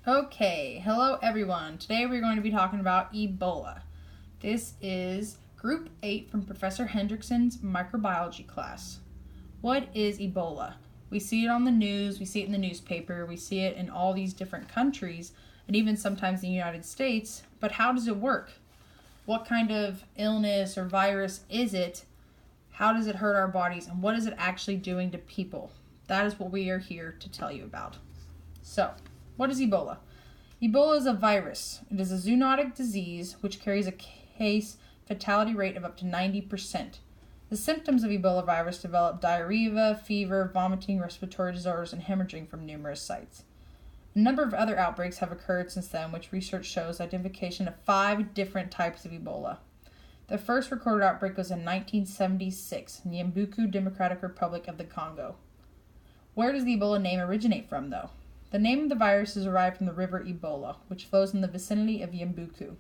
Okay, hello everyone. Today we're going to be talking about Ebola. This is Group 8 from Professor Hendrickson's microbiology class. What is Ebola? We see it on the news, we see it in the newspaper, we see it in all these different countries, and even sometimes in the United States, but how does it work? What kind of illness or virus is it? How does it hurt our bodies, and what is it actually doing to people? That is what we are here to tell you about. So, what is Ebola? Ebola is a virus. It is a zoonotic disease which carries a case fatality rate of up to 90%. The symptoms of Ebola virus develop diarrhea, fever, vomiting, respiratory disorders, and hemorrhaging from numerous sites. A number of other outbreaks have occurred since then, which research shows identification of 5 different types of Ebola. The first recorded outbreak was in 1976 in the Yambuku Democratic Republic of the Congo. Where does the Ebola name originate from, though? The name of the virus is derived from the river Ebola, which flows in the vicinity of Yambuku.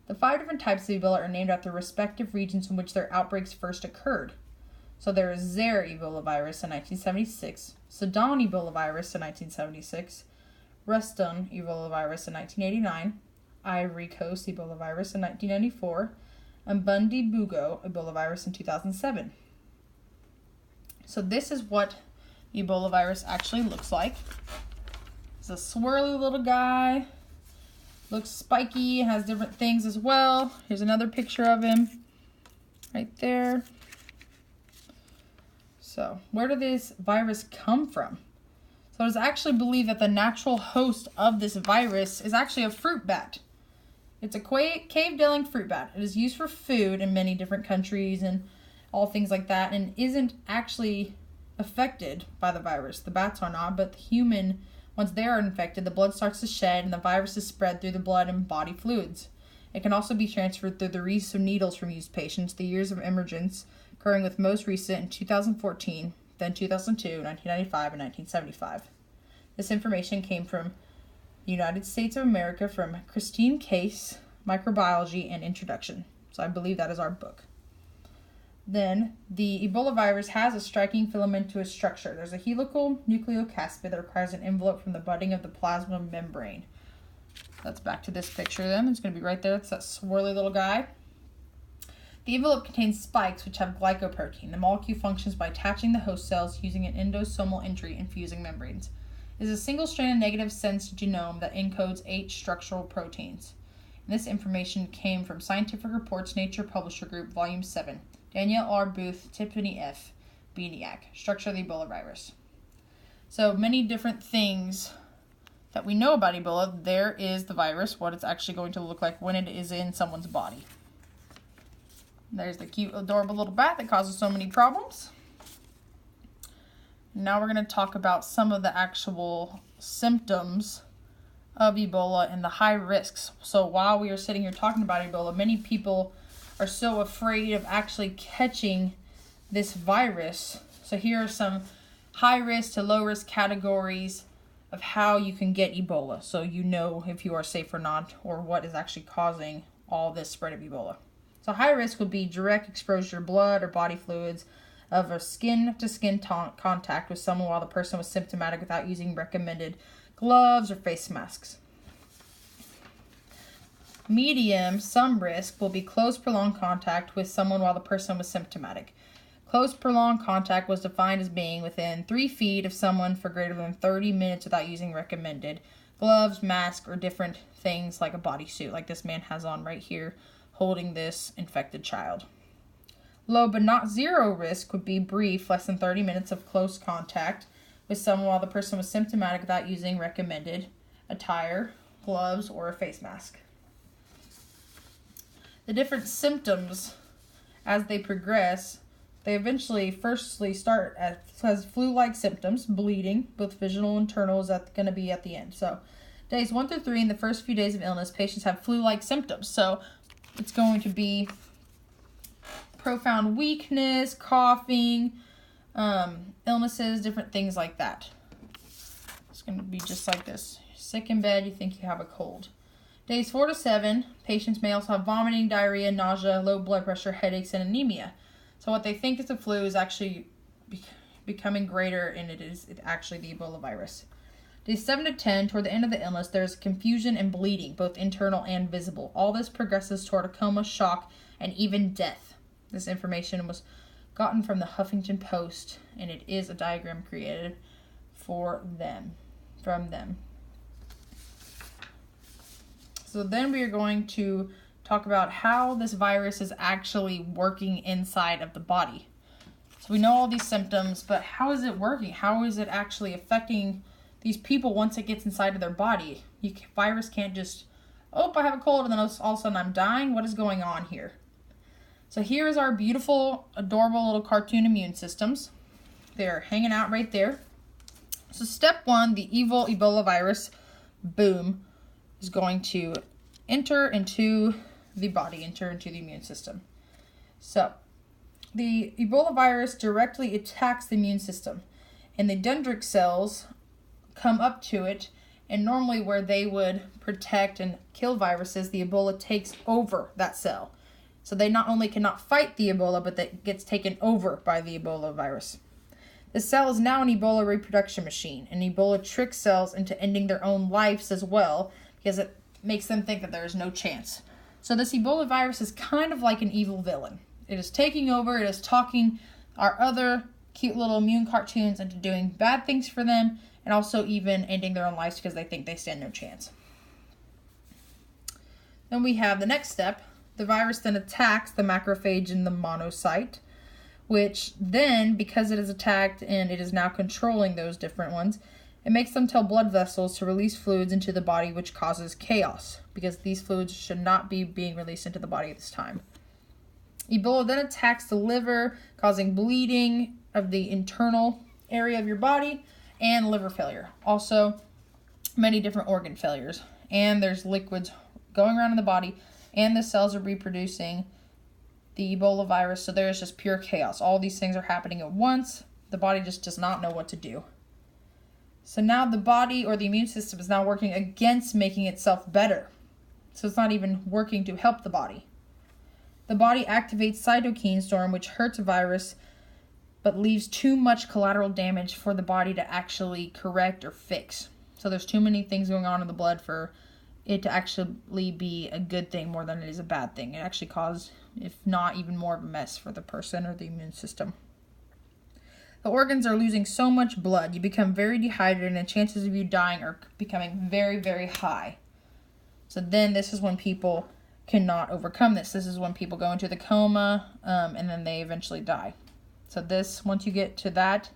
The 5 different types of Ebola are named after respective regions in which their outbreaks first occurred. So there is Zaire Ebola virus in 1976, Sudan Ebola virus in 1976, Ruston Ebola virus in 1989, Ivory Coast Ebola virus in 1994, and Bundi-Bugo Ebola virus in 2007. So this is what Ebola virus actually looks like. It's a swirly little guy. Looks spiky, has different things as well. Here's another picture of him right there. So, where did this virus come from? So it is actually believed that the natural host of this virus is actually a fruit bat. It's a cave-dwelling fruit bat. It is used for food in many different countries and all things like that, and isn't actually affected by the virus. The bats are not, but the human, once they are infected, the blood starts to shed and the virus is spread through the blood and body fluids. It can also be transferred through the use of needles from used patients, the years of emergence occurring with most recent in 2014, then 2002, 1995, and 1975. This information came from the United States of America from Christine Case, Microbiology and Introduction. So I believe that is our book. Then, the Ebola virus has a striking filamentous structure. There's a helical nucleocaspid that requires an envelope from the budding of the plasma membrane. That's back to this picture then. It's going to be right there. It's that swirly little guy. The envelope contains spikes which have glycoprotein. The molecule functions by attaching the host cells using an endosomal entry and fusing membranes. It is a single-stranded negative sense genome that encodes 8 structural proteins. And this information came from Scientific Reports Nature Publisher Group, Volume 7. Danielle R. Booth, Tiffany F. Bieniak. Structure of the Ebola virus. So many different things that we know about Ebola. There is the virus, what it's actually going to look like when it is in someone's body. There's the cute, adorable little bat that causes so many problems. Now we're going to talk about some of the actual symptoms of Ebola and the high risks. So while we are sitting here talking about Ebola, many people are so afraid of actually catching this virus. So here are some high risk to low risk categories of how you can get Ebola, so you know if you are safe or not, or what is actually causing all this spread of Ebola. So high risk would be direct exposure to blood or body fluids of a skin-to-skin contact with someone while the person was symptomatic without using recommended gloves or face masks. Medium, some risk, will be close prolonged contact with someone while the person was symptomatic. Close prolonged contact was defined as being within 3 feet of someone for greater than 30 minutes without using recommended gloves, mask, or different things like a bodysuit, like this man has on right here, holding this infected child. Low but not zero risk would be brief, less than 30 minutes of close contact with someone while the person was symptomatic without using recommended attire, gloves, or a face mask. The different symptoms, as they progress, they eventually firstly start as flu-like symptoms, bleeding, both visual and internal is going to be at the end. So days 1 through 3, in the first few days of illness, patients have flu-like symptoms. So it's going to be profound weakness, coughing, illnesses, different things like that. It's going to be just like this. Sick in bed, you think you have a cold. Days 4 to 7, patients may also have vomiting, diarrhea, nausea, low blood pressure, headaches, and anemia. So what they think is the flu is actually becoming greater, and it is actually the Ebola virus. Days 7 to 10, toward the end of the illness, there is confusion and bleeding, both internal and visible. All this progresses toward a coma, shock, and even death. This information was gotten from the Huffington Post, and it is a diagram created from them. So then we are going to talk about how this virus is actually working inside of the body. So we know all these symptoms, but how is it working? How is it actually affecting these people once it gets inside of their body? Virus can't just, I have a cold and then all of a sudden I'm dying. What is going on here? So here is our beautiful, adorable little cartoon immune systems. They're hanging out right there. So step 1, the evil Ebola virus, boom, is going to enter into the body, enter into the immune system. So the Ebola virus directly attacks the immune system, and the dendritic cells come up to it, and normally where they would protect and kill viruses, the Ebola takes over that cell. So they not only cannot fight the Ebola, but that gets taken over by the Ebola virus. The cell is now an Ebola reproduction machine, and Ebola tricks cells into ending their own lives as well, because it makes them think that there is no chance. So this Ebola virus is kind of like an evil villain. It is taking over, it is talking our other cute little immune cartoons into doing bad things for them, and also even ending their own lives because they think they stand no chance. Then we have the next step. The virus then attacks the macrophage in the monocyte, which then, because it is attacked and it is now controlling those different ones, it makes them tell blood vessels to release fluids into the body, which causes chaos, because these fluids should not be being released into the body at this time. Ebola then attacks the liver, causing bleeding of the internal area of your body and liver failure. Also, many different organ failures. And there's liquids going around in the body, and the cells are reproducing the Ebola virus, so there is just pure chaos. All these things are happening at once. The body just does not know what to do. So now the body or the immune system is now working against making itself better. So it's not even working to help the body. The body activates cytokine storm, which hurts a virus, but leaves too much collateral damage for the body to actually correct or fix. So there's too many things going on in the blood for it to actually be a good thing more than it is a bad thing. It actually causes, if not even more of a mess for the person or the immune system. The organs are losing so much blood, you become very dehydrated, and chances of you dying are becoming very, very high. So then this is when people cannot overcome this. This is when people go into the coma, and then they eventually die. So this, once you get to that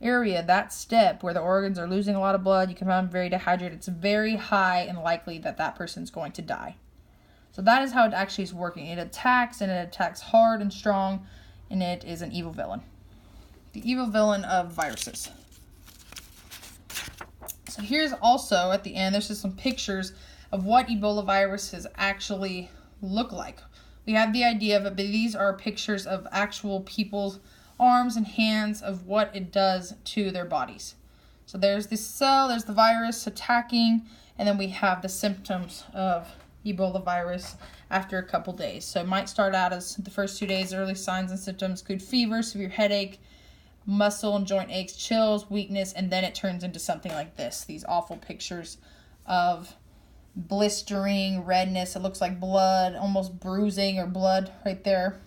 area, that step where the organs are losing a lot of blood, you become very dehydrated, it's very high and likely that that person's going to die. So that is how it actually is working. It attacks, and it attacks hard and strong, and it is an evil villain. The evil villain of viruses. So here's also, at the end, there's just some pictures of what Ebola viruses actually look like. We have the idea of it, but these are pictures of actual people's arms and hands of what it does to their bodies. So there's this cell, there's the virus attacking, and then we have the symptoms of Ebola virus after a couple days. So it might start out as the first 2 days, early signs and symptoms include fever, severe headache, muscle and joint aches, chills, weakness, and then it turns into something like this. These awful pictures of blistering redness. It looks like blood, almost bruising or blood right there.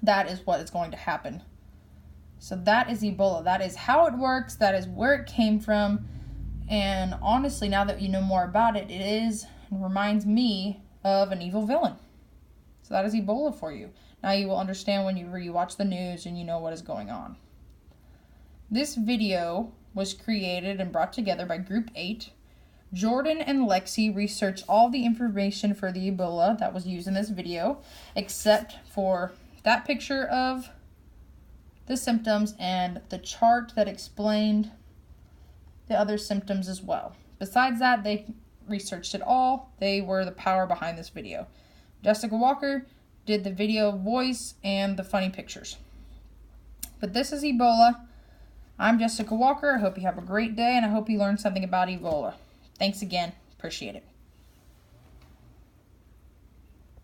That is what is going to happen. So that is Ebola. That is how it works. That is where it came from. And honestly, now that you know more about it, it reminds me of an evil villain. So that is Ebola for you. Now you will understand when you watch the news and you know what is going on. This video was created and brought together by Group 8. Jordan and Lexi researched all the information for the Ebola that was used in this video, except for that picture of the symptoms and the chart that explained the other symptoms as well. Besides that, they researched it all. They were the power behind this video. Jessica Walker did the video voice and the funny pictures. But this is Ebola. I'm Jessica Walker. I hope you have a great day, and I hope you learned something about Ebola. Thanks again. Appreciate it.